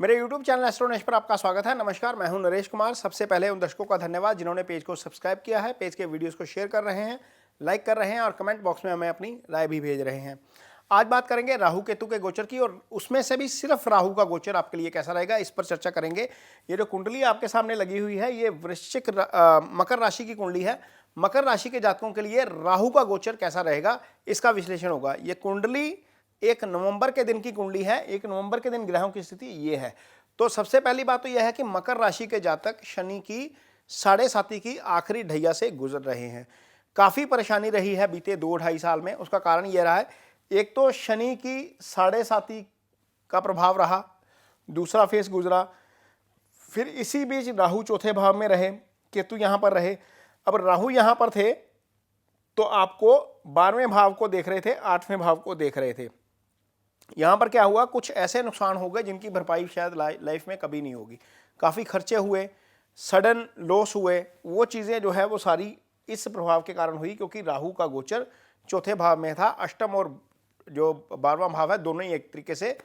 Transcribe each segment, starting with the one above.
मेरे YouTube channel एस्ट्रोनेश पर आपका स्वागत है। नमस्कार, मैं हूं नरेश कुमार। सबसे पहले उन दर्शकों का धन्यवाद जिन्होंने पेज को सब्सक्राइब किया है, पेज के वीडियोस को शेयर कर रहे हैं, लाइक कर रहे हैं और कमेंट बॉक्स में हमें अपनी राय भी भेज रहे हैं। आज बात करेंगे राहु केतु के गोचर की, और उसमें से भी सिर्फ राहु का गोचर आपके लिए कैसा रहेगा, इस पर चर्चा करेंगे। ये जो कुंडली आपके सामने लगी हुई है, ये मकर राशि की कुंडली है। मकर राशि के जातकों के लिए राहु का गोचर कैसा रहेगा, इसका विश्लेषण होगा। ये कुंडली 1 नवंबर के दिन की कुंडली है। 1 नवंबर के दिन ग्रहों की स्थिति ये है। तो सबसे पहली बात तो यह है कि मकर राशि के जातक शनि की 7.5 की आखिरी ढैया से गुजर रहे हैं। काफ़ी परेशानी रही है बीते 2-2.5 साल में। उसका कारण यह रहा है, एक तो शनि की 7.5 का प्रभाव रहा, दूसरा फेस गुजरा, फिर इसी बीच राहु चौथे भाव में रहे, केतु यहाँ पर रहे। अब राहु यहाँ पर थे तो आपको 12वें भाव को देख रहे थे, 8वें भाव को देख रहे थे। यहाँ पर क्या हुआ, कुछ ऐसे नुकसान हो गए जिनकी भरपाई शायद लाइफ में कभी नहीं होगी। काफ़ी खर्चे हुए, सडन लॉस हुए, वो चीज़ें जो है वो सारी इस प्रभाव के कारण हुई, क्योंकि राहु का गोचर चौथे भाव में था। अष्टम और जो 12वां भाव है, दोनों ही एक तरीके से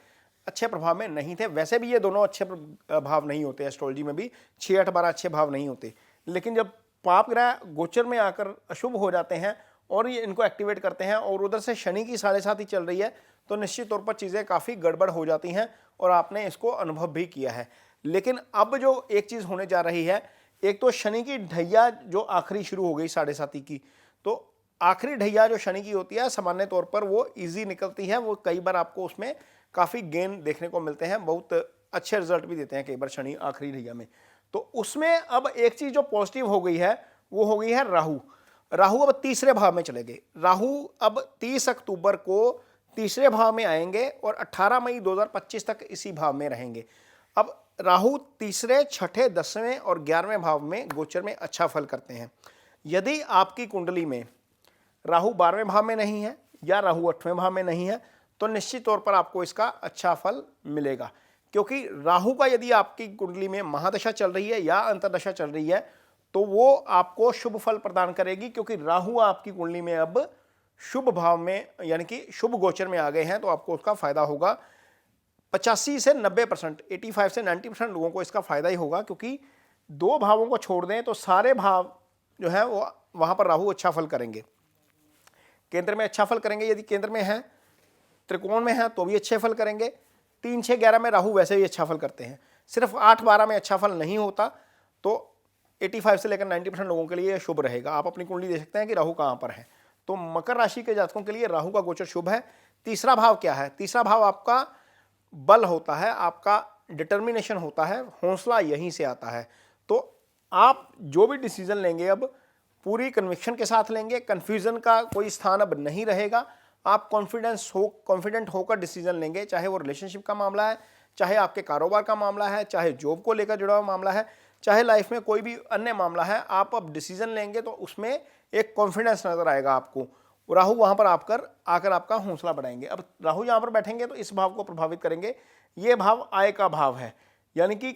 अच्छे प्रभाव में नहीं थे। वैसे भी ये दोनों अच्छे भाव नहीं होते, एस्ट्रोलॉजी में भी 6, 8, 12 अच्छे भाव नहीं होते। लेकिन जब पाप ग्रह गोचर में आकर अशुभ हो जाते हैं और ये इनको एक्टिवेट करते हैं, और उधर से शनि की 7.5 चल रही है, तो निश्चित तौर पर चीज़ें काफ़ी गड़बड़ हो जाती हैं, और आपने इसको अनुभव भी किया है। लेकिन अब जो एक चीज़ होने जा रही है, एक तो शनि की ढैया जो आखिरी शुरू हो गई 7.5 की, तो आखिरी ढैया जो शनि की होती है, सामान्य तौर पर वो ईजी निकलती है। वो कई बार आपको उसमें काफ़ी गेन देखने को मिलते हैं, बहुत अच्छे रिजल्ट भी देते हैं कई बार शनि आखिरी ढैया में। तो उसमें अब एक चीज़ जो पॉजिटिव हो गई है, वो हो गई है राहु। राहु अब तीसरे भाव में चले गए। राहु अब 30 अक्टूबर को तीसरे भाव में आएंगे और 18 मई 2025 तक इसी भाव में रहेंगे। अब राहु तीसरे, छठे, 10वें और 11वें भाव में गोचर में अच्छा फल करते हैं। यदि आपकी कुंडली में राहु 12वें भाव में नहीं है या राहु 8वें भाव में नहीं है, तो निश्चित तौर पर आपको इसका अच्छा फल मिलेगा। क्योंकि राहु का यदि आपकी कुंडली में महादशा चल रही है या अंतरदशा चल रही है, तो वो आपको शुभ फल प्रदान करेगी। क्योंकि राहु आपकी कुंडली में अब शुभ भाव में, यानी कि शुभ गोचर में आ गए हैं, तो आपको उसका फायदा होगा। 85 से 90%, 85 से 90% लोगों को इसका फायदा ही होगा। क्योंकि 2 भावों को छोड़ दें तो सारे भाव जो है वो वहां पर राहु अच्छा फल करेंगे। केंद्र में अच्छा फल करेंगे, यदि केंद्र में है, त्रिकोण में है तो भी अच्छे फल करेंगे। 3, 6, 11 में राहु वैसे ही अच्छा फल करते हैं। सिर्फ 8, 12 में अच्छा फल नहीं होता। तो 85 से लेकर 90% लोगों के लिए शुभ रहेगा। आप अपनी कुंडली देख सकते हैं कि राहु कहां पर है। तो मकर राशि के जातकों के लिए राहु का गोचर शुभ है। तीसरा भाव क्या है? तीसरा भाव आपका बल होता है, आपका डिटर्मिनेशन होता है, हौसला यहीं से आता है। तो आप जो भी डिसीजन लेंगे अब पूरी कन्विक्शन के साथ लेंगे। कन्फ्यूजन का कोई स्थान अब नहीं रहेगा। आप कॉन्फिडेंट होकर डिसीजन लेंगे, चाहे वो रिलेशनशिप का मामला है, चाहे आपके कारोबार का मामला है, चाहे जॉब को लेकर जुड़ा हुआ मामला है, चाहे लाइफ में कोई भी अन्य मामला है। आप अब डिसीजन लेंगे तो उसमें एक कॉन्फिडेंस नजर आएगा आपको। राहु वहां पर आकर आपका हौसला बढ़ाएंगे। अब राहु यहां पर बैठेंगे तो इस भाव को प्रभावित करेंगे। ये भाव आय का भाव है, यानी कि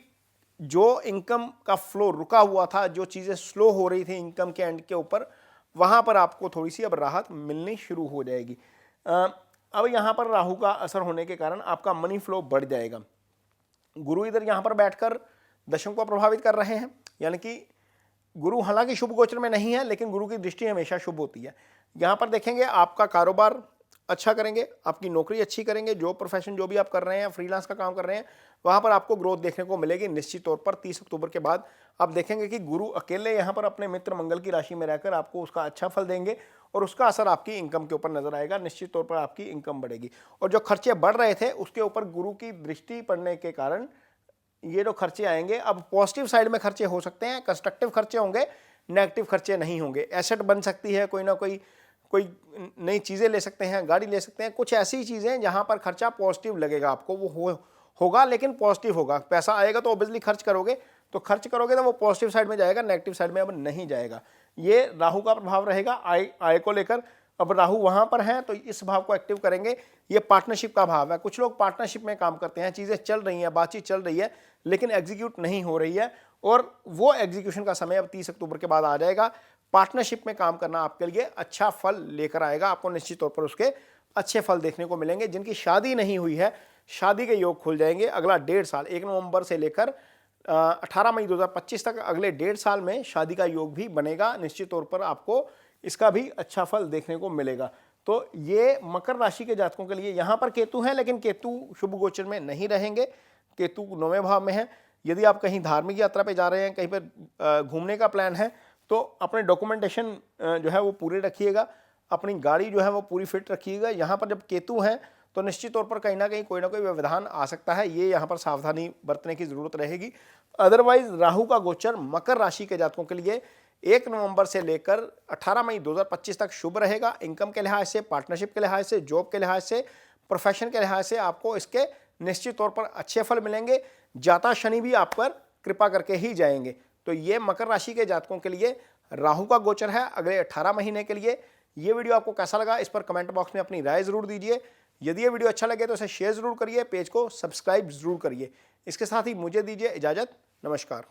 जो इनकम का फ्लो रुका हुआ था, जो चीजें स्लो हो रही थी इनकम के एंड के ऊपर, वहां पर आपको थोड़ी सी अब राहत मिलनी शुरू हो जाएगी। अब यहां पर राहु का असर होने के कारण आपका मनी फ्लो बढ़ जाएगा। गुरु इधर यहां पर बैठकर दशम को प्रभावित कर रहे हैं, यानी कि गुरु हालांकि शुभ गोचर में नहीं है, लेकिन गुरु की दृष्टि हमेशा शुभ होती है। यहां पर देखेंगे आपका कारोबार अच्छा करेंगे, आपकी नौकरी अच्छी करेंगे, जो प्रोफेशन जो भी आप कर रहे हैं, फ्रीलांस का काम कर रहे हैं, वहां पर आपको ग्रोथ देखने को मिलेगी निश्चित तौर पर। 30 अक्टूबर के बाद आप देखेंगे कि गुरु अकेले यहां पर अपने मित्र मंगल की राशि में रहकर आपको उसका अच्छा फल देंगे, और उसका असर आपकी इनकम के ऊपर नजर आएगा। निश्चित तौर पर आपकी इनकम बढ़ेगी, और जो खर्चे बढ़ रहे थे उसके ऊपर गुरु की दृष्टि पड़ने के कारण ये जो खर्चे आएंगे, अब पॉजिटिव साइड में खर्चे हो सकते हैं, कंस्ट्रक्टिव खर्चे होंगे, नेगेटिव खर्चे नहीं होंगे। एसेट बन सकती है, कोई ना कोई नई चीज़ें ले सकते हैं, गाड़ी ले सकते हैं, कुछ ऐसी चीज़ें जहां पर खर्चा पॉजिटिव लगेगा आपको, वो होगा, लेकिन पॉजिटिव होगा। पैसा आएगा तो ऑब्वियसली खर्च करोगे, तो खर्च करोगे तो वो पॉजिटिव साइड में जाएगा, नेगेटिव साइड में अब नहीं जाएगा। ये राहु का प्रभाव रहेगा आय को लेकर। अब राहु वहां पर हैं तो इस भाव को एक्टिव करेंगे। ये पार्टनरशिप का भाव है। कुछ लोग पार्टनरशिप में काम करते हैं, चीज़ें चल रही हैं, बातचीत चल रही है, लेकिन एग्जीक्यूट नहीं हो रही है, और वो एग्जीक्यूशन का समय अब 30 अक्टूबर के बाद आ जाएगा। पार्टनरशिप में काम करना आपके लिए अच्छा फल लेकर आएगा। आपको निश्चित तौर पर उसके अच्छे फल देखने को मिलेंगे। जिनकी शादी नहीं हुई है, शादी के योग खुल जाएंगे। अगला 1.5 साल 1 नवंबर से लेकर 18 मई 2025 तक अगले 1.5 साल में शादी का योग भी बनेगा। निश्चित तौर पर आपको इसका भी अच्छा फल देखने को मिलेगा। तो ये मकर राशि के जातकों के लिए यहाँ पर केतु हैं, लेकिन केतु शुभ गोचर में नहीं रहेंगे। केतु 9वें भाव में है। यदि आप कहीं धार्मिक यात्रा पे जा रहे हैं, कहीं पर घूमने का प्लान है, तो अपने डॉक्यूमेंटेशन जो है वो पूरे रखिएगा, अपनी गाड़ी जो है वो पूरी फिट रखिएगा। यहाँ पर जब केतु हैं तो निश्चित तौर पर कहीं ना कहीं कोई ना कोई व्यवधान आ सकता है, ये यहाँ पर सावधानी बरतने की जरूरत रहेगी। अदरवाइज राहु का गोचर मकर राशि के जातकों के लिए 1 नवंबर से लेकर 18 मई 2025 तक शुभ रहेगा। इनकम के लिहाज से, पार्टनरशिप के लिहाज से, जॉब के लिहाज से, प्रोफेशन के लिहाज से आपको इसके निश्चित तौर पर अच्छे फल मिलेंगे। जाता शनि भी आप पर कृपा करके ही जाएंगे। तो ये मकर राशि के जातकों के लिए राहु का गोचर है अगले 18 महीने के लिए। ये वीडियो आपको कैसा लगा इस पर कमेंट बॉक्स में अपनी राय जरूर दीजिए। यदि ये वीडियो अच्छा लगे तो इसे शेयर जरूर करिए, पेज को सब्सक्राइब जरूर करिए। इसके साथ ही मुझे दीजिए इजाजत। नमस्कार।